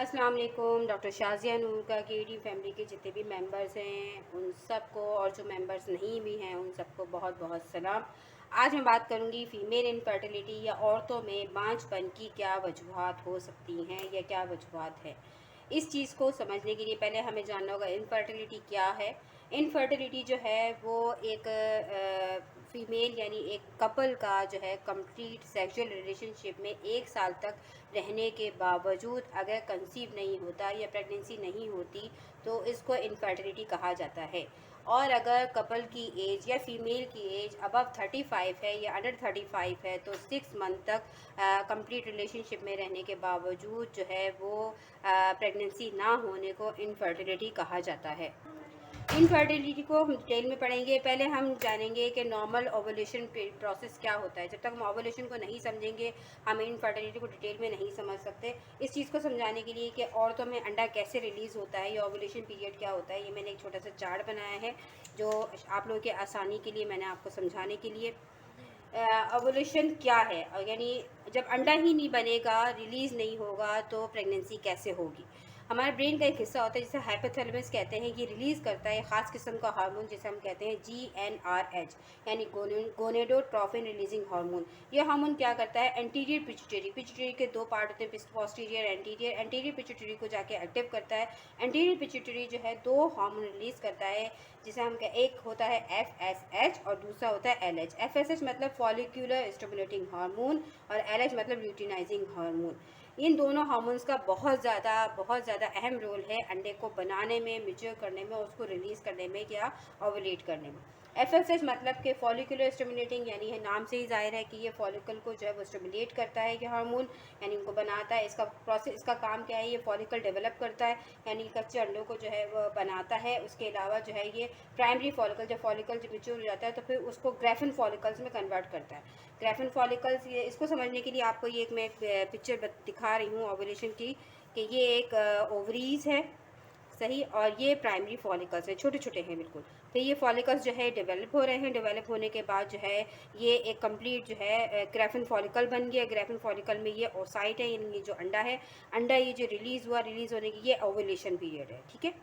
अस्सलाम वालेकुम। डॉक्टर शाज़िया नूर का केडी फैमिली के जितने भी मेंबर्स हैं उन सबको, और जो मेंबर्स नहीं भी हैं उन सबको बहुत बहुत सलाम। आज मैं बात करूंगी फ़ीमेल इनफर्टिलिटी या औरतों में बांझपन की क्या वजूहात हो सकती हैं या क्या वजूहात है। इस चीज़ को समझने के लिए पहले हमें जानना होगा इनफर्टिलिटी क्या है। इनफर्टिलिटी जो है वो एक फ़ीमेल यानी एक कपल का जो है कंप्लीट सेक्सुअल रिलेशनशिप में 1 साल तक रहने के बावजूद अगर कंसीव नहीं होता या प्रेगनेंसी नहीं होती तो इसको इनफर्टिलिटी कहा जाता है। और अगर कपल की एज या फीमेल की एज अबव 35 है या अंडर 35 है तो 6 मंथ तक कंप्लीट रिलेशनशिप में रहने के बावजूद जो है वो प्रेगनेंसी ना होने को इनफर्टिलिटी कहा जाता है। इनफर्टिलिटी को हम डिटेल में पढ़ेंगे। पहले हम जानेंगे कि नॉर्मल ओवुलेशन प्रोसेस क्या होता है। जब तक हम ओवुलेशन को नहीं समझेंगे हम इनफर्टिलिटी को डिटेल में नहीं समझ सकते। इस चीज़ को समझाने के लिए कि औरतों में अंडा कैसे रिलीज़ होता है या ओवुलेशन पीरियड क्या होता है, ये मैंने एक छोटा सा चार्ट बनाया है जो आप लोगों के आसानी के लिए मैंने आपको समझाने के लिए। ओवुलेशन क्या है, यानी जब अंडा ही नहीं बनेगा, रिलीज़ नहीं होगा तो प्रेगनेंसी कैसे होगी। हमारे ब्रेन का एक हिस्सा होता है जिसे हाइपोथैलेमस कहते हैं, ये रिलीज़ करता है ख़ास किस्म का हार्मोन जिसे हम कहते हैं GnRH, यानी गोनेडोट्रोफिन रिलीजिंग हार्मोन। ये हार्मोन क्या करता है, एंटीरियर पिट्यूटरी, पिट्यूटरी के दो पार्ट होते हैं, पोस्टीरियर एंटीरियर, एंटीरियर पिट्यूटरी को जाके एक्टिव करता है। एंटीरियर पिट्यूटरी जो है दो हार्मोन रिलीज़ करता है जिसे हम एक होता है FSH और दूसरा होता है LH। FSH मतलब फॉलिक्यूलर स्टिमुलेटिंग हार्मोन और LH मतलब ल्यूटिनाइजिंग हार्मोन। इन दोनों हार्मोन्स का बहुत ज़्यादा अहम रोल है अंडे को बनाने में, मैच्योर करने में, उसको रिलीज़ करने में या ओवुलेट करने में। FSH मतलब कि फॉलिकुलर स्टिमुलेटिंग, यानी है नाम से ही ज़ाहिर है कि ये फॉलिकल को जो है वो स्टिमुलेट करता है, ये हार्मोन यानी उनको बनाता है। इसका प्रोसेस, इसका काम क्या है, ये फॉलिकल डेवलप करता है यानी कच्चे अंडों को जो है वो बनाता है। उसके अलावा जो है ये प्राइमरी फॉलिकल, जब फॉलिकल जब मैच्योर हो जाता है तो फिर उसको ग्रेफिन फॉलिकल्स में कन्वर्ट करता है। ग्रेफिन फॉलिकल्स, ये इसको समझने के लिए आपको ये एक मैं पिक्चर दिखा रही हूँ ओवुलेशन की, कि ये एक ओवरीज है, सही, और ये प्राइमरी फॉलिकल्स हैं, छोटे छोटे हैं बिल्कुल। तो ये फॉलिकल्स जो है डेवलप हो रहे हैं, डेवलप होने के बाद जो है ये एक कंप्लीट जो है ग्रेफिन फॉलिकल बन गया। ग्रेफिन फॉलिकल में ये ओसाइट है, यानी ये जो अंडा है, अंडा ये जो रिलीज़ हुआ, रिलीज़ होने की ये ओवुलेशन पीरियड है, ठीक है।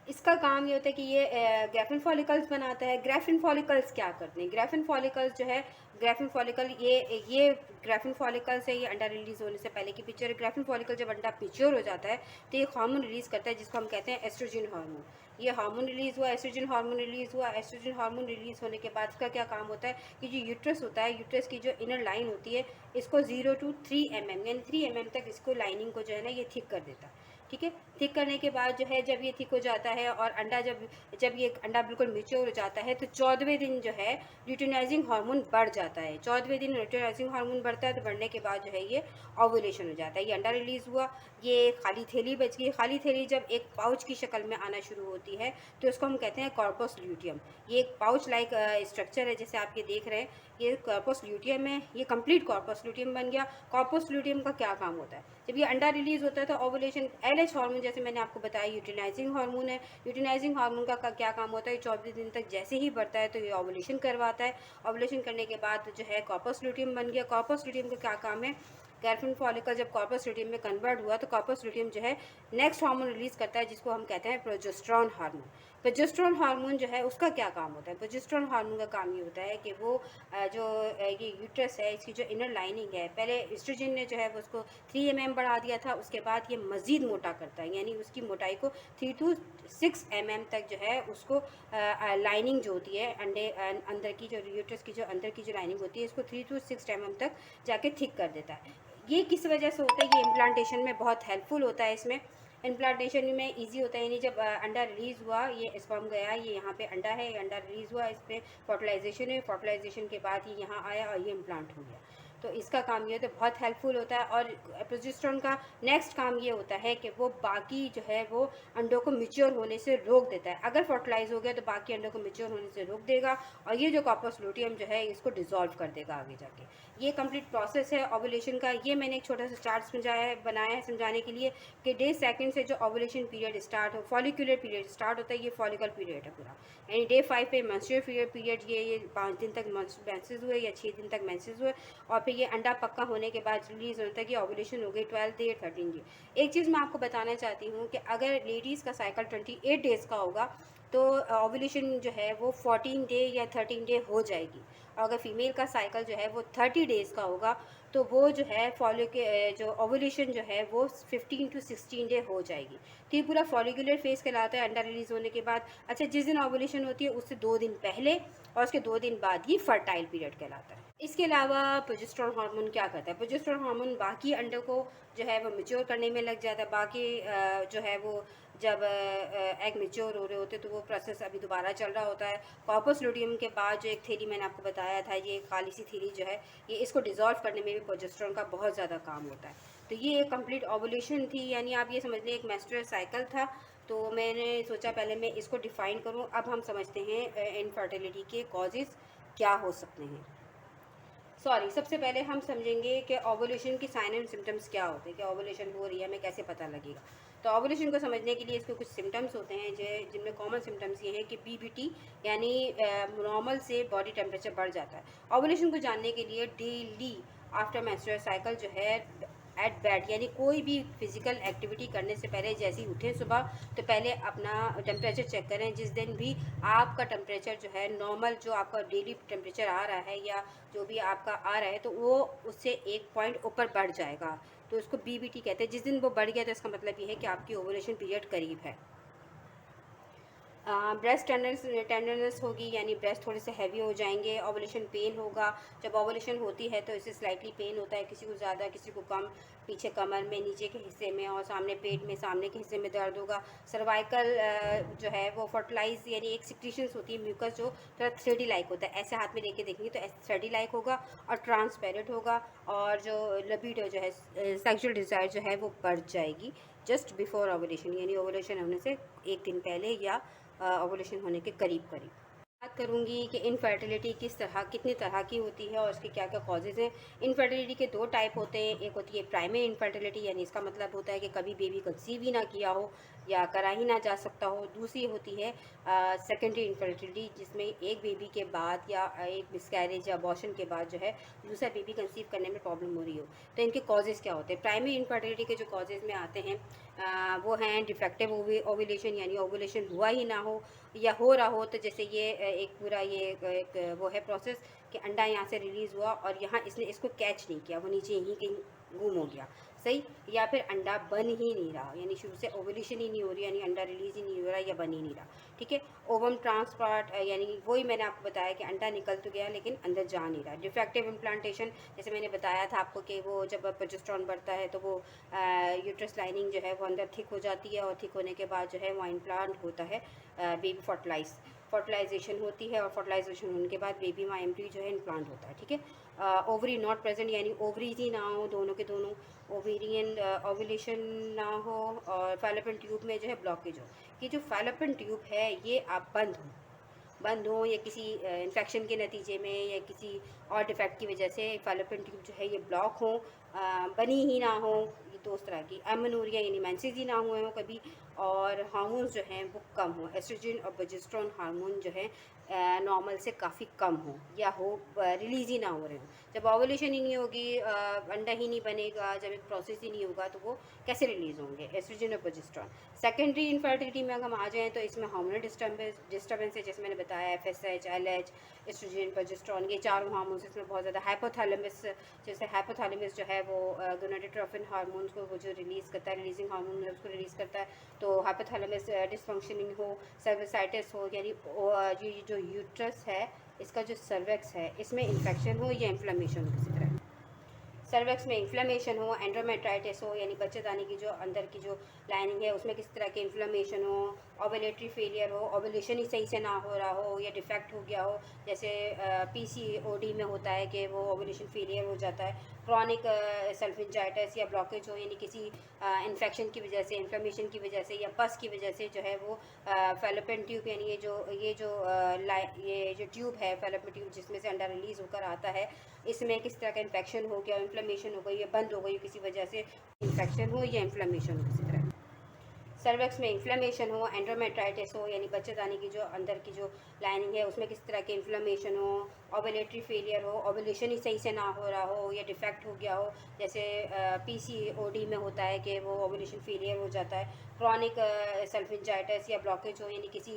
इसका काम ये होता है कि ये ग्रेफिन फॉलिकल्स बनाता है। ग्रेफिन फॉलिकल्स क्या करते हैं, ग्रेफिन फॉलिकल्स जो है, ग्रेफिन फॉलिकल ये ग्रेफिन फॉलिकल्स है, ये अंडा रिलीज़ होने से पहले की पिक्चर है। ग्रेफिन फॉलिकल जब अंडा मैच्योर हो जाता है तो ये हार्मोन रिलीज़ करता है जिसको हम कहते हैं एस्ट्रोजन हार्मोन। ये हार्मोन रिलीज़ हुआ, एस्ट्रोजन हार्मोन रिलीज़ हुआ। एस्ट्रोजन हार्मोन रिलीज़ होने के बाद इसका क्या काम होता है कि जो यूट्रस होता है, यूट्रस की जो इनर लाइन होती है, इसको 0 to 3 mm यानी 3 mm तक इसको लाइनिंग को जो है ना ये थिक कर देता है, ठीक है। थिक करने के बाद जो है जब ये थिक हो जाता है और अंडा जब जब ये अंडा बिल्कुल मैच्योर हो जाता है तो 14वें दिन जो है ल्यूटिनाइजिंग हार्मोन बढ़ जाता है। 14वें दिन ल्यूटिनाइजिंग हार्मोन बढ़ता है, तो बढ़ने के बाद जो है ये ओवुलेशन हो जाता है। ये अंडा रिलीज़ हुआ, ये खाली थैली बच गई। खाली थैली जब एक पाउच की शक्ल में आना शुरू होती है तो इसको हम कहते हैं कॉर्पस ल्यूटियम। ये एक पाउच लाइक स्ट्रक्चर है जैसे आप ये देख रहे हैं, ये कॉर्पस ल्यूटियम है, ये कंप्लीट कॉर्पस ल्यूटियम बन गया। कॉर्पस ल्यूटियम का क्या काम होता है, जब ये अंडा रिलीज़ होता है तो ओवुलेशन, LH हार्मोन जैसे मैंने आपको बताया यूटिलाइजिंग हार्मोन है। यूटिलाइजिंग हार्मोन का क्या काम होता है, 14 दिन तक जैसे ही बढ़ता है तो ये ओवुलेशन करवाता है। ओवुलेशन करने के बाद जो है कॉर्पस ल्यूटियम बन गया। कॉर्पस ल्यूटियम का क्या काम है, ग्रेफिन फॉलिकल जब कॉर्पस ल्यूटियम में कन्वर्ट हुआ तो कॉर्पस ल्यूटियम जो है नेक्स्ट हार्मोन रिलीज़ करता है जिसको हम कहते हैं प्रोजेस्टेरोन हार्मोन। प्रोजेस्टेरोन हार्मोन जो है उसका क्या काम होता है, प्रोजेस्टेरोन हार्मोन का काम ये होता है कि वो ये यूट्रस है, इसकी जो इनर लाइनिंग है, पहले एस्ट्रोजन ने जो है वो उसको 3 mm बढ़ा दिया था, उसके बाद ये मज़ीद मोटा करता है, यानी उसकी मोटाई को 3 to 6 mm तक जो है उसको लाइनिंग जो होती है अंडे अंदर की, जो यूट्रस की जो अंदर की जो लाइनिंग होती है, इसको 3 to 6 mm तक जाके थिक कर देता है। ये किस वजह से होता है, ये इम्प्लांटेशन में बहुत हेल्पफुल होता है। इसमें इम्प्लांटेशन में इजी होता है, यानी जब अंडा रिलीज़ हुआ, ये स्पर्म गया, ये यहाँ पे अंडा है, ये अंडा रिलीज़ हुआ, इस पर फर्टिलाइजेशन है, फर्टिलाइजेशन के बाद ये यहाँ आया और ये इम्प्लांट हो गया। तो इसका काम ये होता है, बहुत हेल्पफुल होता है। और प्रोजेस्टेरोन का नेक्स्ट काम ये होता है कि वो बाकी जो है वो अंडों को मैच्योर होने से रोक देता है। अगर फर्टिलाइज हो गया तो बाकी अंडों को मैच्योर होने से रोक देगा और ये जो कॉर्पस लूटियम जो है इसको डिसॉल्व कर देगा आगे जाके। ये कंप्लीट प्रोसेस है ओवुलेशन का। ये मैंने एक छोटा सा चार्ट समझाया है, बनाया है समझाने के लिए कि डे सेकंड से जो ओवुलेशन पीरियड स्टार्ट हो, फॉलिकुलर पीरियड स्टार्ट होता है, ये फॉलिकल पीरियड है पूरा, यानी डे 5 पे मेंस्ट्रुअल पीरियड, ये 5 दिन तक मेंसेस हुए या 6 दिन तक मेंसेस हुए, और फिर ये अंडा पक्का होने के बाद रिलीज़ होता है कि ओवुलेशन हो गई 12 डे 13 डे। एक चीज़ मैं आपको बताना चाहती हूँ कि अगर लेडीज़ का साइकिल 28 डेज़ का होगा तो ओवुलेशन जो है वो 14 डे या 13 डे हो जाएगी। और अगर फीमेल का साइकिल जो है वो 30 डेज़ का होगा तो वो जो है जो ओवुलेशन जो है वो 15 टू 16 डे हो जाएगी। तो ये पूरा फॉलिकुलर फेज़ कहलाता है अंडा रिलीज़ होने के बाद। अच्छा, जिस दिन ओवुलेशन होती है उससे 2 दिन पहले और उसके 2 दिन बाद ही फर्टाइल पीरियड कहलाता है। इसके अलावा प्रोजेस्टेरोन हार्मोन क्या करता है? प्रोजेस्टेरोन हार्मोन बाकी अंडों को जो है वो मैच्योर करने में लग जाता है। बाकी जो है वो जब एग मैच्योर हो रहे होते हैं तो वो प्रोसेस अभी दोबारा चल रहा होता है। कॉर्पस लुटियम के बाद जो एक थ्योरी मैंने आपको बताया था, ये काली सी थ्योरी जो है, ये इसको डिसॉल्व करने में भी प्रोजेस्टेरोन का बहुत ज़्यादा काम होता है। तो ये एक कंप्लीट ओवुलेशन थी, यानी आप ये समझ लें एक मेंस्ट्रुअल साइकिल था। तो मैंने सोचा पहले मैं इसको डिफ़ाइन करूँ। अब हम समझते हैं इनफर्टिलिटी के कॉजेज़ क्या हो सकते हैं। सबसे पहले हम समझेंगे कि ओवुलेशन की साइन एंड सिम्टम्स क्या होते हैं, कि ओवुलेशन हो रही है, हमें कैसे पता लगेगा। तो ओवुलेशन को समझने के लिए इसके कुछ सिम्टम्स होते हैं जिनमें कॉमन सिम्टम्स ये हैं कि बीबीटी यानी नॉर्मल से बॉडी टेम्परेचर बढ़ जाता है। ओवुलेशन को जानने के लिए डेली आफ्टर मेंस्ट्रुअल साइकिल जो है एट बेड, यानी कोई भी फिजिकल एक्टिविटी करने से पहले जैसे ही उठें सुबह, तो पहले अपना टेम्परेचर चेक करें। जिस दिन भी आपका टेम्परेचर जो है नॉर्मल, जो आपका डेली टेम्परेचर आ रहा है या जो भी आपका आ रहा है, तो वो उससे 1 पॉइंट ऊपर बढ़ जाएगा, तो उसको बीबीटी कहते हैं। जिस दिन वो बढ़ गया तो इसका मतलब ये है कि आपकी ओवुलेशन पीरियड करीब है। ब्रेस्ट टेंडरनेस होगी, यानी ब्रेस्ट थोड़े से हैवी हो जाएंगे। ओवुलेशन पेन होगा, जब ओवुलेशन होती है तो इससे स्लाइटली पेन होता है, किसी को ज़्यादा किसी को कम। पीछे कमर में, नीचे के हिस्से में, और सामने पेट में सामने के हिस्से में दर्द होगा। सर्वाइकल जो है वो फर्टिलाइज, यानी एक सिक्रीशंस होती है म्यूकस, जो थोड़ा थ्रेडी लाइक होता है। ऐसे हाथ में लेके देखेंगे तो थ्रेडी लाइक होगा और ट्रांसपेरेंट होगा। और जो लिबिडो जो है, सेक्सुअल डिज़ायर जो है वो बढ़ जाएगी जस्ट बिफोर ओवुलेशन, यानी ओवुलेशन होने से 1 दिन पहले या ओवुलेशन होने के करीब करीब। बात करूंगी कि इनफर्टिलिटी कितनी तरह की होती है और उसके क्या क्या कॉजेज़ हैं। इनफर्टिलिटी के 2 टाइप होते हैं। एक होती है प्राइमरी इनफर्टिलिटी, यानी इसका मतलब होता है कि कभी बेबी कंसीव ही ना किया हो या करा ही ना जा सकता हो। दूसरी होती है सेकेंडरी इनफर्टिलिटी, जिसमें एक बेबी के बाद या एक मिसकैरेज या अबॉर्शन के बाद जो है दूसरा बेबी कंसीव करने में प्रॉब्लम हो रही हो। तो इनके कॉजेज़ क्या होते हैं? प्राइमरी इनफर्टिलिटी के जो कॉजेज़ में आते हैं वो हैं डिफेक्टिव ओवुलेशन, यानी ओवुलेशन हुआ ही ना हो या हो रहा हो। तो जैसे ये एक पूरा ये एक वो है प्रोसेस कि अंडा यहाँ से रिलीज़ हुआ और यहाँ इसने इसको कैच नहीं किया, वो नीचे यहीं कहीं गुम हो गया, सही। या फिर अंडा बन ही नहीं रहा, यानी शुरू से ओवुलेशन ही नहीं हो रही, यानी अंडा रिलीज़ ही नहीं हो रहा या बन ही नहीं रहा, ठीक है। ओवम ट्रांसपोर्ट, यानी वही मैंने आपको बताया कि अंडा निकल तो गया लेकिन अंदर जा नहीं रहा। डिफेक्टिव इम्प्लांटेशन, जैसे मैंने बताया था आपको कि वो जब प्रोजेस्टेरोन बढ़ता है तो वो यूट्रस लाइनिंग जो है वो अंदर थिक हो जाती है, और थिक होने के बाद जो है वो इम्प्लांट होता है, बेबी फर्टिलाइजेशन होती है, और फर्टिलाइजेशन होने के बाद बेबी में एम्ब्रियो जो है इम्प्लांट होता है, ठीक है। ओवरी नॉट प्रेजेंट, यानी ओवरीज ही ना हो, दोनों के दोनों ओवेरियन ओवुलेशन ना हो, और फैलोपियन ट्यूब में जो है ब्लॉकेज हो। ये जो फैलोपियन ट्यूब है ये आप बंद हो या किसी इन्फेक्शन के नतीजे में या किसी और डिफेक्ट की वजह से फैलोपियन ट्यूब जो है ये ब्लॉक हो, बनी ही ना हो, ये 2 तरह की। एमेनोरिया यानी मेंसेस ही ना हुए हो कभी, और हार्मोन्स जो हैं वो कम हो, एस्ट्रोजन और प्रोजेस्टेरोन हार्मोन जो है नॉर्मल से काफ़ी कम हो या हो रिलीज़ ही ना हो रहे हो। जब ओवुलेशन ही नहीं होगी, अंडा ही नहीं बनेगा, जब एक प्रोसेस ही नहीं होगा, तो वो कैसे रिलीज़ होंगे, एस्ट्रोजन और प्रोजेस्टेरोन। सेकेंडरी इनफर्टिलिटी में अगर हम आ जाएँ तो इसमें हार्मोनल डिस्टर्बेंस है, जैसे मैंने बताया FSH, LH, एस्ट्रोजन, प्रोजेस्टेरोन, ये चारों हार्मोन्स इसमें बहुत ज़्यादा। हाइपोथैलेमस, जैसे हाइपोथैलेमस जो है वो गोनाडोट्रोपिन हार्मोन्स को वो जो रिलीज़ करता है, रिलीजिंग हार्मोन है उसको रिलीज़ करता है। तो हाइपोथैलेमस डिसफंक्शनिंग हो, सर्विसाइटिस हो, यानी ये जो यूट्रस है इसका जो सर्वेक्स है इसमें इन्फेक्शन हो या इन्फ्लेमेशन हो किसी तरह, सर्वेक्स में इन्फ्लेमेशन हो, एंड्रोमेट्राइटिस हो, यानी बच्चेदानी की जो अंदर की जो लाइनिंग है उसमें किस तरह के इन्फ्लेमेशन हो, ओवुलेटरी फेलियर हो, ओवुलेशन ही सही से ना हो रहा हो या डिफेक्ट हो गया हो, जैसे PCOD में होता है कि वो ओवुलेशन फेलियर हो जाता है। क्रॉनिक सल्फिंजाइटिस या ब्लॉकेज हो, यानी किसी इन्फेक्शन की वजह से, इन्फ्लेमेशन की वजह से या पस की वजह से जो है वो फैलोपियन ट्यूब, यानी ये जो ट्यूब है फैलोपियन ट्यूब जिसमें से अंडा रिलीज़ होकर आता है, इसमें किस तरह का इन्फेक्शन हो गया, इन्फ्लेमेशन हो गई या बंद हो गई किसी वजह से, इन्फेक्शन हो या इन्फ्लेमेशन हो किसी तरह। सर्वेक्स में इन्फ्लेमेशन हो, एंड्रोमेट्राइटिस हो, यानी बच्चेदानी की जो अंदर की जो लाइनिंग है उसमें किस तरह के इन्फ्लेमेशन हो, ओवुलेटरी फेलियर हो, ओवुलेशन ही सही से ना हो रहा हो या डिफेक्ट हो गया हो, जैसे पीसीओडी में होता है कि वो ओवुलेशन फेलियर हो जाता है, क्रॉनिक सल्फिंजाइटिस या ब्लॉकेज हो, यानी किसी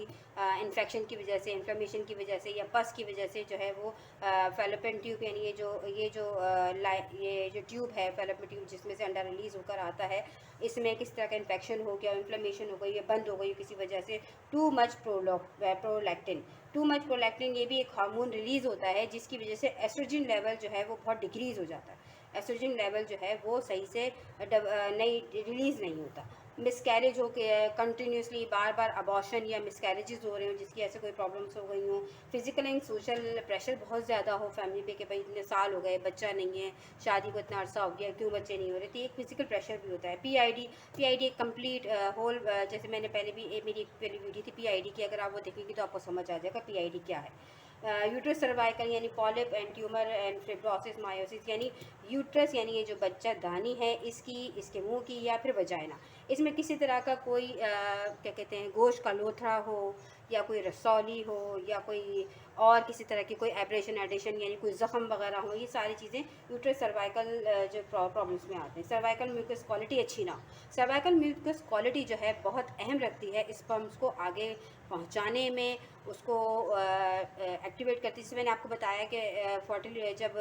इन्फेक्शन की वजह से, इन्फ्लेमेशन की वजह से या पस की वजह से जो है वो फेलोपियन ट्यूब, यानी ये जो ट्यूब है फेलोपियन ट्यूब जिसमें से अंडा रिलीज़ होकर आता है, इसमें किस तरह का इन्फेक्शन हो गया, इन्फ्लेमेशन हो गई या बंद हो गई किसी वजह से। Too much prolactin, too much prolactin ये भी एक हार्मोन रिलीज़ होता है जिसकी वजह से एस्ट्रोजन लेवल जो है वो बहुत डिक्रीज़ हो जाता है, एस्ट्रोजन लेवल जो है वो सही से नहीं रिलीज़ नहीं होता। मिसकैरेज हो के कंटिन्यूसली बार बार अबॉर्शन या मिसकैरेजेस हो रहे हो जिसकी ऐसे कोई प्रॉब्लम्स हो गई हों, फिजिकल एंड सोशल प्रेशर बहुत ज़्यादा हो फैमिली पे कि भाई इतने साल हो गए बच्चा नहीं है, शादी को इतना अरसा हो गया, क्यों बच्चे नहीं हो रहे, तो एक फिजिकल प्रेशर भी होता है। पीआईडी एक कंप्लीट होल, जैसे मैंने पहले भी मेरी एक पहली वीडियो थी पीआईडी की, अगर आप वो देखेंगे तो आपको समझ आ जाएगा पीआईडी क्या है। यूट्रस सर्वाइकल यानी polyp and tumour and fibrosis myosis, यानी यूट्रस यानी ये जो बच्चा दानी है इसकी, इसके मुंह की या फिर वजाइना, इसमें किसी तरह का कोई क्या कहते हैं गोश्त का लोथड़ा हो या कोई रसौली हो या कोई और किसी तरह की कोई एब्रेशन एडिशन यानी कोई ज़ख़म वगैरह हो, ये सारी चीज़ें यूट्रस सर्वाइकल जो प्रॉब्लम्स में आते हैं। सर्वाइकल म्यूकस क्वालिटी अच्छी ना हो, सर्वाइकल म्यूकस क्वालिटी जो है बहुत अहम रखती है स्पर्म्स को आगे पहुंचाने में, उसको एक्टिवेट करती है। जैसे मैंने आपको बताया कि जब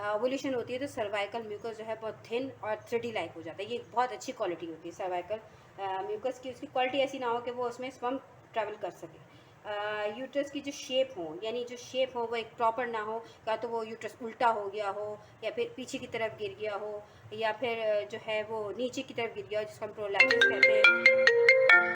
ओवुलेशन होती है तो सर्वाइकल म्यूकस जो है बहुत थिन और थ्रेडी लाइक हो जाता है, ये बहुत अच्छी क्वालिटी होती है सर्वाइकल म्यूकस की। उसकी क्वालिटी ऐसी ना हो कि वो उसमें स्पर्म ट्रैवल कर सके। यूट्रस की जो शेप हो, यानी जो शेप हो वो एक प्रॉपर ना हो, या तो वो यूट्रस उल्टा हो गया हो या फिर पीछे की तरफ गिर गया हो या फिर जो है वो नीचे की तरफ गिर गया हो, जिसको हम प्रोलैप्सिस कहते हैं।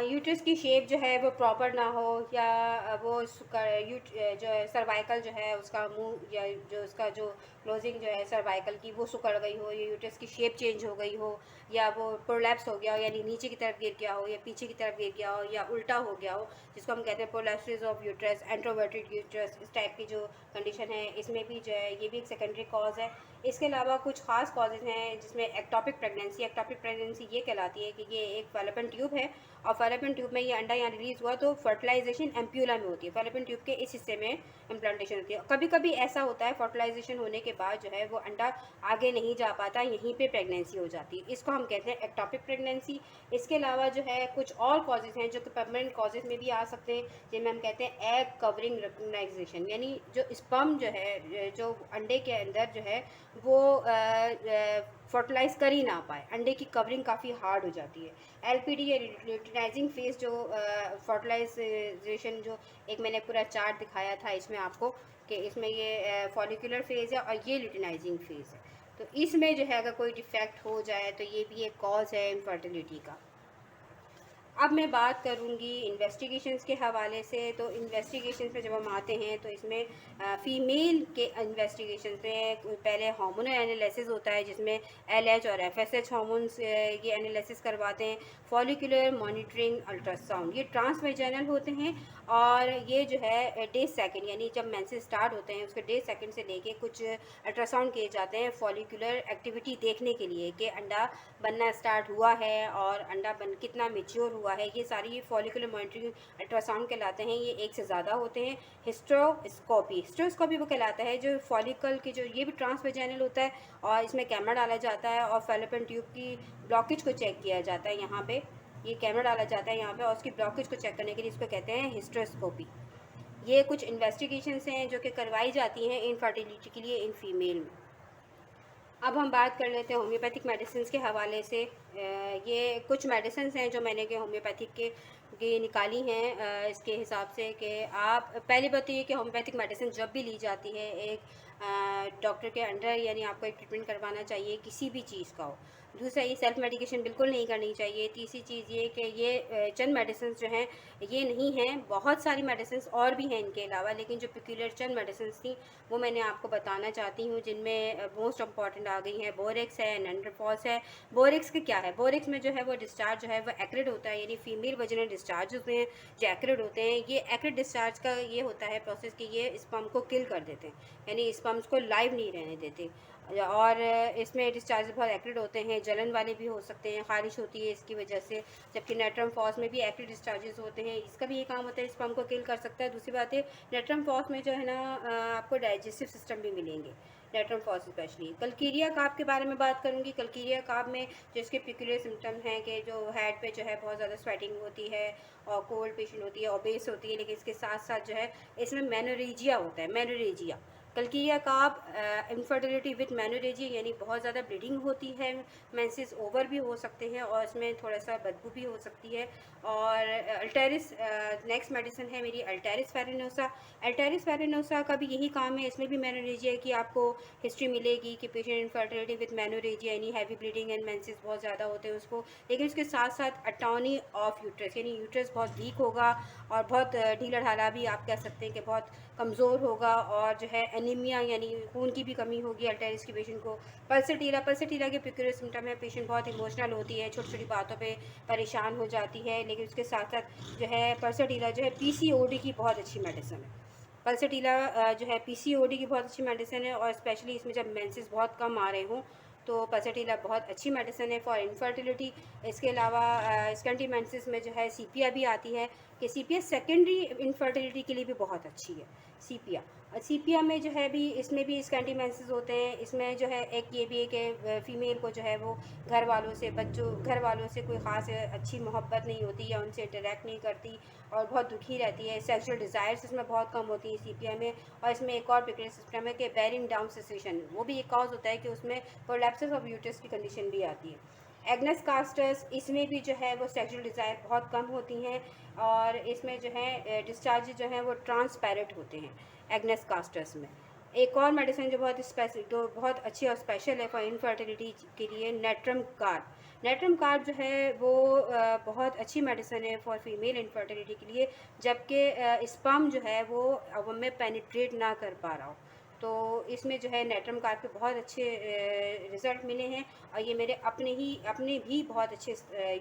यूट्रस की शेप जो है वो प्रॉपर ना हो, या वो जो सर्वाइकल जो है उसका मुंह या जो उसका जो क्लोजिंग जो है सर्वाइकल की वो सिकुड़ गई हो, या यूट्रस की शेप चेंज हो गई हो, या वो प्रोलैप्स हो गया हो यानी नीचे की तरफ गिर गया हो या पीछे की तरफ गिर गया हो या उल्टा हो गया हो, जिसको हम कहते हैं प्रोलैप्सिस ऑफ यूट्रस, एंट्रोवर्टेड यूट्रस, इस टाइप की जो कंडीशन है इसमें भी जो है ये भी एक सेकेंडरी कॉज है। इसके अलावा कुछ खास कॉजेज़ हैं जिसमें एक्टोपिक प्रेगनेंसी ये कहलाती है कि ये एक फेलोपियन ट्यूब है और फेलोपियन ट्यूब में ये अंडा यहाँ रिलीज़ हुआ तो फर्टिलाइजेशन एम्प्यूला में होती है, फेलोपियन ट्यूब के इस हिस्से में इम्प्लांटेशन होती है। कभी कभी ऐसा होता है फर्टिलाइजेशन होने के बाद जो है वो अंडा आगे नहीं जा पाता, यहीं पे प्रेगनेंसी हो जाती है, इसको हम कहते हैं एक्टोपिक प्रेगनेंसी। इसके अलावा जो है कुछ और कॉजेज़ हैं जो कि परमानेंट कॉजेज़ में भी आ सकते हैं, जिनमें हम कहते हैं एग कवरिंग रिकग्नाइजेशन, यानी जो स्पर्म जो है जो अंडे के अंदर जो है वो फर्टिलाइज़ कर ही ना पाए, अंडे की कवरिंग काफ़ी हार्ड हो जाती है। एलपीडी या ल्यूटिनाइजिंग फेज जो फर्टिलाइजेशन जो एक मैंने पूरा चार्ट दिखाया था इसमें आपको कि इसमें ये फॉलिकुलर फेज़ है और ये ल्यूटिनाइजिंग फेज़ है, तो इसमें जो है अगर कोई डिफेक्ट हो जाए तो ये भी एक कॉज है इनफर्टिलिटी का। अब मैं बात करूंगी इन्वेस्टिगेशंस के हवाले से। तो इन्वेस्टिगेशंस में जब हम आते हैं तो इसमें फ़ीमेल के इन्वेस्टिगेशंस में पहले हार्मोनल एनालिसिस होता है जिसमें एलएच और एफएसएच हार्मोन्स ये एनालिसिस करवाते हैं। फॉलिकुलर मॉनिटरिंग अल्ट्रासाउंड ये ट्रांसवेजाइनल होते हैं और ये जो है डे सेकंड यानी जब मेंसेस स्टार्ट होते हैं उसके डे सेकंड से लेके कुछ अल्ट्रासाउंड किए जाते हैं फॉलिकुलर एक्टिविटी देखने के लिए कि अंडा बनना स्टार्ट हुआ है और अंडा बन कितना मेच्योर हुआ है, ये सारी फॉलिकुलर मॉनिटरिंग अल्ट्रासाउंड कहलाते हैं। ये एक से ज़्यादा होते हैं। हिस्ट्रोस्कोपी वो कहलाता है जो फॉलिकल की जो ये भी ट्रांसवेजाइनल होता है और इसमें कैमरा डाला जाता है और फेलोपियन ट्यूब की ब्लॉकेज को चेक किया जाता है। यहाँ पे ये कैमरा डाला जाता है यहाँ पे और उसकी ब्लॉकेज को चेक करने के लिए इसको कहते हैं हिस्ट्रोस्कोपी। ये कुछ इन्वेस्टिगेशंस हैं जो कि करवाई जाती हैं इनफर्टिलिटी के लिए इन फीमेल में। अब हम बात कर लेते हैं होम्योपैथिक मेडिसिन के हवाले से। ये कुछ मेडिसिन हैं जो मैंने के होम्योपैथिक के निकाली हैं इसके हिसाब से कि आप पहली बात तो ये कि होम्योपैथिक मेडिसिन जब भी ली जाती है एक डॉक्टर के अंडर, यानी आपको एक ट्रीटमेंट करवाना चाहिए किसी भी चीज़ का हो। दूसरा ये सेल्फ मेडिकेशन बिल्कुल नहीं करनी चाहिए। तीसरी चीज़ ये कि ये चंद मेडिसिन जो हैं ये नहीं हैं, बहुत सारी मेडिसिन और भी हैं इनके अलावा, लेकिन जो पिक्यूलर चंद मेडिसिन थी वो मैंने आपको बताना चाहती हूँ जिनमें मोस्ट इंपॉर्टेंट आ गई हैं। बोरेक्स है, नंड्रोफॉस है। बोरेक्स के क्या है, बोरेक्स में जो है वो डिस्चार्ज जो है वो एक्रिड होता है, यानी फीमेल वजनल डिस्चार्ज होते हैं जो एक्रिड होते हैं। ये एक्रिड डिस्चार्ज का ये होता है प्रोसेस कि ये स्पर्म को किल कर देते हैं, यानी स्पर्म्स को लाइव नहीं रहने देते और इसमें डिस्चार्ज बहुत एक्रिड होते हैं जलन वाले भी हो सकते हैं, ख़ारिश होती है इसकी वजह से। जबकि नेट्रम फॉस में भी एक्टिव डिस्चार्जेस होते हैं, इसका भी ये काम होता है, स्पर्म को किल कर सकता है। दूसरी बात है नेट्रम फॉस में जो है ना आपको डाइजेस्टिव सिस्टम भी मिलेंगे, नेट्रम फॉस स्पेशली। कल्कीरिया काब के बारे में बात करूँगी। कल्कीरिया काब में जो इसके पिक्यूलियर सिम्टम हैं कि जो हेड पे जो है बहुत ज़्यादा स्वेटिंग होती है और कोल्ड पेशेंट होती है, ओबेस होती है, लेकिन इसके साथ साथ जो है इसमें मेनोरेजिया होता है, menorrhagia. Calcarea carb infertility with menorrhagia यानी बहुत ज़्यादा ब्लीडिंग होती है, मेंसेस ओवर भी हो सकते हैं और इसमें थोड़ा सा बदबू भी हो सकती है। और अल्टेरिस नेक्स्ट मेडिसिन है मेरी अल्टेरिस फेरेनोसा। अल्टेरिस फेरेनोसा का भी यही काम है, इसमें भी मेनोरेजिया की आपको हिस्ट्री मिलेगी कि पेशेंट इनफर्टिलिटी विद मेनोरेजिया यानी हैवी ब्लीडिंग एंड मेंसेस बहुत ज़्यादा होते हैं उसको। लेकिन उसके साथ साथ अटॉनी ऑफ यूट्रस यानी यूट्रस बहुत वीक होगा और बहुत ढीला ढाला भी आप कह सकते हैं कि बहुत कमज़ोर होगा और जो है एनीमिया यानी खून की भी कमी होगी अल्टेरिस की पेशेंट को। पल्सेटीला के पिक्यूलियर सिम्टम है, पेशेंट बहुत इमोशनल होती है, छोटी छोटी बातों पे परेशान हो जाती है। लेकिन उसके साथ साथ जो है पल्सेटीला जो है पीसीओडी की बहुत अच्छी मेडिसिन है। पल्सेटीला जो है पीसीओडी की बहुत अच्छी मेडिसिन है और स्पेशली इसमें जब मेंसेस बहुत कम आ रहे हों तो पल्सेटीला बहुत अच्छी मेडिसिन है फॉर इनफर्टिलिटी। इसके अलावा स्कैंटी मेंसेस में जो है सीपिया भी आती है कि सीपिया सेकेंडरी इनफर्टिलिटी के लिए भी बहुत अच्छी है सीपिया। सीपिया में जो है भी इसमें भी स्कैंटी मेंसेस होते हैं। इसमें जो है एक ये भी है कि फ़ीमेल को जो है वो घर वालों से कोई ख़ास अच्छी मोहब्बत नहीं होती या उनसे इंटरेक्ट नहीं करती और बहुत दुखी रहती है। सेक्सुअल डिज़ायर्स इसमें बहुत कम होती है सीपिया में। और इसमें एक और पिक्यूलियर सिस्टम है कि बेरिंग डाउन सिचुएशन, वो भी एक कॉज होता है कि उसमें प्रोलैप्सिस ऑफ यूट्रस की कंडीशन भी आती है। एग्नेस कास्टर्स इसमें भी जो है वो सेक्सुअल डिज़ायर बहुत कम होती हैं और इसमें जो है डिस्चार्ज जो हैं वो ट्रांसपेरेंट होते हैं एग्नेस कास्टर्स में। एक और मेडिसिन जो बहुत अच्छी और स्पेशल है फॉर इनफर्टिलिटी के लिए नेट्रम कार्ब। नेट्रम कार्ब जो है वो बहुत अच्छी मेडिसिन है फॉर फीमेल इनफर्टिलिटी के लिए, जबकि स्पर्म जो है वो अब में पेनिट्रेट ना कर पा रहा हो। तो इसमें जो है नेट्रम कार्ब के बहुत अच्छे रिज़ल्ट मिले हैं और ये मेरे अपने भी बहुत अच्छे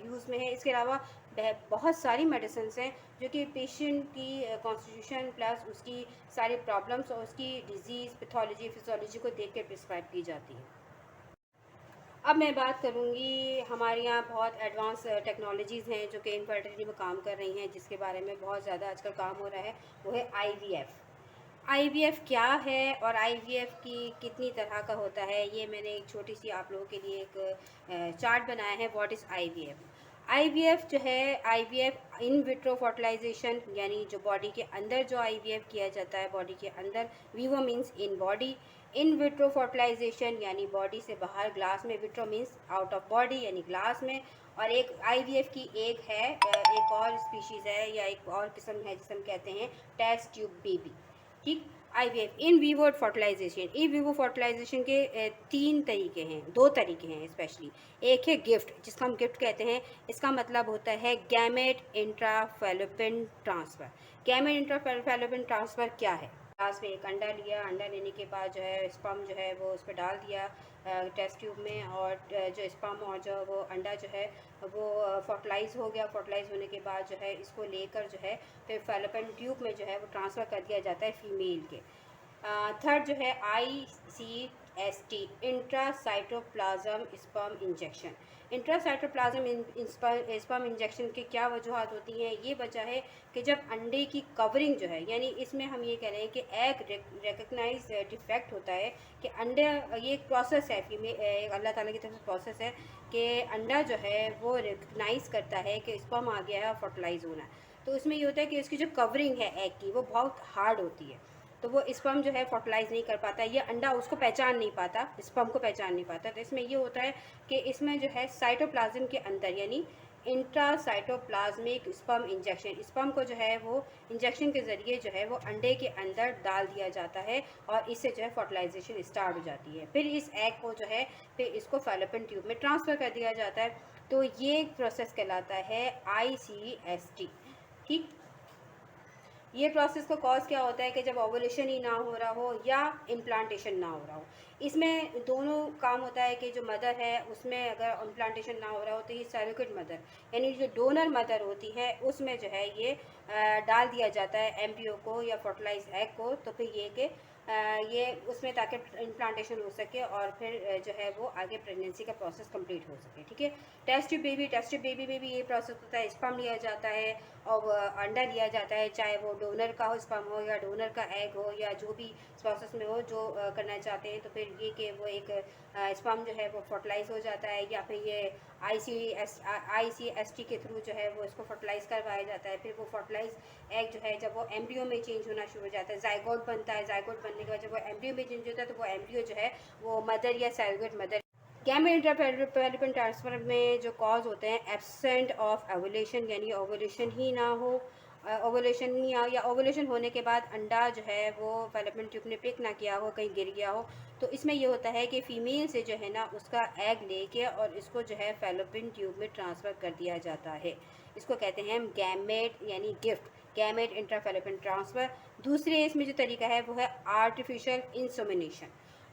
यूज़ में है। इसके अलावा बहुत सारी मेडिसिन्स हैं जो कि पेशेंट की कॉन्स्टिट्यूशन प्लस उसकी सारी प्रॉब्लम्स और उसकी डिज़ीज़ पैथोलॉजी फिजियोलॉजी को देख के प्रिस्क्राइब की जाती है। अब मैं बात करूँगी, हमारे यहाँ बहुत एडवांस टेक्नोलॉजीज़ हैं जो कि इनफर्टिलिटी में काम कर रही हैं, जिसके बारे में बहुत ज़्यादा आजकल काम हो रहा है, वो है आईवीएफ। आईवीएफ क्या है और आईवीएफ की कितनी तरह का होता है, ये मैंने एक छोटी सी आप लोगों के लिए एक चार्ट बनाया है। What is IVF? आईवीएफ जो है, आईवीएफ इन विट्रो फर्टिलाइजेशन यानी जो बॉडी के अंदर जो आईवीएफ किया जाता है, बॉडी के अंदर, vivo means in body, in vitro fertilisation यानी बॉडी से बाहर, ग्लास में, vitro means out of body यानी ग्लास में। और एक आईवीएफ की एक है एक और स्पीशीज़ है या एक और किस्म है जिसे हम कहते हैं टेस्ट ट्यूब बेबी। ठीक, IVF in vivo fertilisation. In vivo fertilisation के तीन तरीके हैं, दो तरीके हैं स्पेशली। एक है गिफ्ट, जिसको हम गिफ्ट कहते हैं, इसका मतलब होता है गैमेट इंट्राफैलोपिन ट्रांसफ़र। गैमेट इंट्राफैलोपिन ट्रांसफ़र क्या है? ग्लास में एक अंडा लिया, अंडा लेने के बाद जो है स्पर्म जो है वो उस पर डाल दिया टेस्ट ट्यूब में, और जो स्पर्म और जो वो अंडा जो है वो फर्टिलाइज़ हो गया। फर्टिलाइज़ होने के बाद जो है इसको लेकर जो है फिर फैलोपियन ट्यूब में जो है वो ट्रांसफ़र कर दिया जाता है फीमेल के। थर्ड जो है ICST, intracytoplasm sperm injection. Intracytoplasm sperm injection के क्या वजूहत होती हैं? ये वजह है कि जब अंडे की कवरिंग जो है, यानी इसमें हम ये कह रहे हैं कि एग रिकग्नाइज डिफेक्ट होता है कि अंडा, ये एक प्रोसेस है अल्लाह ताला की तरफ से प्रोसेस है कि अंडा जो है वो रिकग्नाइज करता है कि स्पर्म आ गया है, फर्टिलाइज़ होना है। तो इसमें ये होता है कि इसकी जो कवरिंग है एग की वो बहुत हार्ड होती है, तो वो स्पर्म जो है फर्टिलाइज़ नहीं कर पाता, ये अंडा उसको पहचान नहीं पाता, स्पर्म को पहचान नहीं पाता। तो इसमें ये होता है कि इसमें जो है साइटोप्लाज्म के अंदर यानी इंट्रासाइटोप्लाज्मिक स्पर्म इंजेक्शन, स्पर्म को जो है वो इंजेक्शन के ज़रिए जो है वो अंडे के अंदर डाल दिया जाता है और इससे जो है फर्टिलाइजेशन स्टार्ट हो जाती है। फिर इस एग को जो है फिर इसको फैलोपियन ट्यूब में ट्रांसफ़र कर दिया जाता है। तो ये प्रोसेस कहलाता है ICST। ठीक, ये प्रोसेस का कॉज क्या होता है कि जब ओवुलेशन ही ना हो रहा हो या इम्प्लांटेशन ना हो रहा हो। इसमें दोनों काम होता है कि जो मदर है उसमें अगर इम्प्लांटेशन ना हो रहा हो तो ये सरोगेट मदर यानी जो डोनर मदर होती है उसमें जो है ये डाल दिया जाता है एम्ब्रियो को या फर्टिलाइज एग को। तो फिर ये कि ये उसमें, ताकि इम्प्लांटेशन हो सके और फिर जो है वो आगे प्रेगनेंसी का प्रोसेस कंप्लीट हो सके। ठीक है। टेस्ट ट्यूब बेबी में भी ये प्रोसेस होता है, स्पर्म लिया जाता है और अंडा लिया जाता है, चाहे वो डोनर का हो स्पर्म हो या डोनर का एग हो या जो भी प्रोसेस में हो जो करना चाहते हैं। तो फिर ये कि वो एक स्पर्म जो है वो फर्टिलाइज हो जाता है, या फिर ये ICST के थ्रू जो है वो इसको फर्टिलाइज करवाया जाता है। फिर वो फर्टिलाइज एग जो है जब वो एम्ब्रियो में चेंज होना शुरू हो जाता है, जाइगोट बनता है, जाइगोट बनने के बाद जब वो एम्ब्रियो में चेंज होता है तो वो एम्ब्रियो जो है वो मदर या सैरोगेट मदर। गैमेट इंट्राफैलिपिन ट्रांसफर में जो कॉज होते हैं, एब्सेंट ऑफ ओवुलेशन, यानी ओवुलेशन ही ना हो, ओवुलेशन नहीं आ या ओवुलेशन होने के बाद अंडा जो है वो फैलोपियन ट्यूब ने पिक ना किया हो, कहीं गिर गया हो, तो इसमें ये होता है कि फ़ीमेल से जो है ना उसका एग लेके और इसको जो है फैलोपियन ट्यूब में ट्रांसफ़र कर दिया जाता है। इसको कहते हैं हम गैमेट यानी गिफ्ट, गैमेट इंट्राफैलोपियन ट्रांसफ़र। दूसरे इसमें जो तरीका है वो है आर्टिफिशियल इंसेमिनेशन।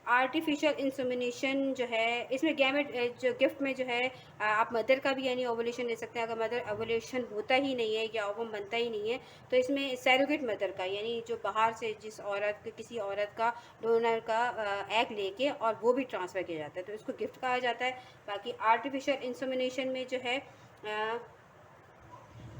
आर्टिफिशियल इंसेमिनेशन जो है इसमें गैमेट जो गिफ्ट में जो है आप मदर का भी यानी ओवुलेशन ले सकते हैं। अगर मदर ओवुलेशन होता ही नहीं है या ओवम बनता ही नहीं है तो इसमें सैरोगेट मदर का, यानी जो बाहर से जिस औरत किसी औरत का डोनर का एग लेके और वो भी ट्रांसफ़र किया जाता है, तो इसको गिफ्ट कहा जाता है। बाकी आर्टिफिशियल इंसेमिनेशन में जो है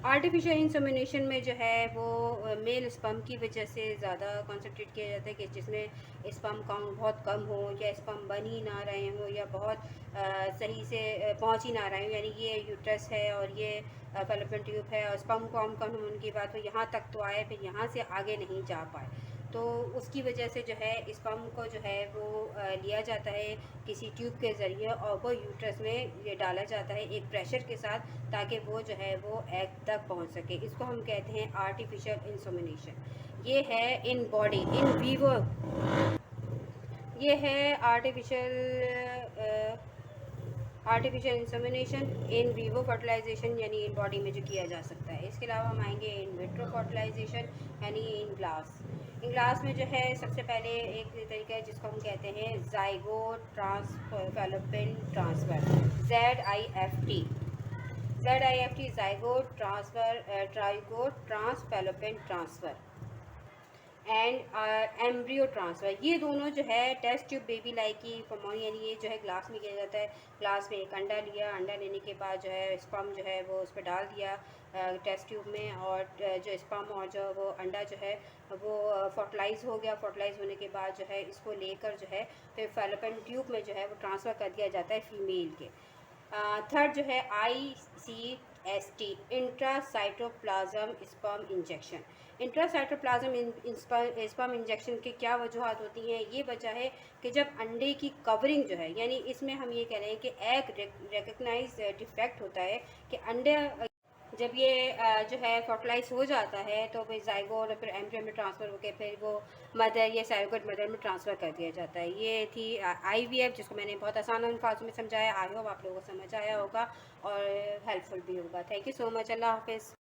आर्टिफिशियल इंसेमिनेशन में जो है वो मेल स्पर्म की वजह से ज़्यादा कॉन्सेंट्रेट किया जाता है, कि जिसमें स्पर्म काउंट बहुत कम हो या स्पर्म बन ही ना रहे हो या बहुत सही से पहुंच ही ना रहे हो, यानी ये यूट्रस है और ये फैलोपियन ट्यूब है और स्पर्म काउंट कम होने की बात, तो यहाँ तक तो आए फिर यहाँ से आगे नहीं जा पाए, तो उसकी वजह से जो है स्पर्म को जो है वो लिया जाता है किसी ट्यूब के ज़रिए और वो यूट्रस में ये डाला जाता है एक प्रेशर के साथ, ताकि वो जो है वो एग तक पहुंच सके। इसको हम कहते हैं आर्टिफिशियल इंसेमिनेशन। ये है इन बॉडी इन वीवो, ये है artificial insemination in vivo fertilisation, यानी इन बॉडी में जो किया जा सकता है। इसके अलावा हम आएंगे इन विट्रो फर्टिलाइजेशन, यानी इन ग्लास। इन ग्लास में जो है सबसे पहले एक तरीका है जिसको हम कहते हैं zygote transfallopian transfer, ZIFT। ZIFT zygote transfallopian transfer and embryo transfer. ये दोनों जो है टेस्ट ट्यूब बेबी लाइकी फॉर्म, यानी ये जो है ग्लास में किया जाता है। ग्लास में एक अंडा लिया, अंडा लेने के बाद जो है स्पर्म जो है वो उस पर डाल दिया टेस्ट ट्यूब में, और जो स्पर्म और जो वो अंडा जो है वो फर्टिलाइज़ हो गया। फर्टिलाइज़ होने के बाद जो है इसको लेकर जो है फिर फैलोपियन ट्यूब में जो है वो ट्रांसफ़र कर दिया जाता है फीमेल के। थर्ड जो है ICST intracytoplasm sperm injection. Intracytoplasm sperm injection की क्या वजूहत होती हैं? ये वजह है कि जब अंडे की कवरिंग जो है, यानी इसमें हम ये कह रहे हैं कि एग रिकग्नाइज डिफेक्ट होता है कि अंडे जब ये जो है फर्टिलाइज हो जाता है तो फिर ज़ाइगोट और फिर एम्ब्रियो में ट्रांसफ़र होकर फिर वो मदर या सैरोगेट मदर में ट्रांसफ़र कर दिया जाता है। ये थी IVF, जिसको मैंने बहुत आसान अल्फाज में समझाया। आई होप आप लोगों को समझ आया होगा और हेल्पफुल भी होगा। Thank you so much. Allah हाफ़िज़।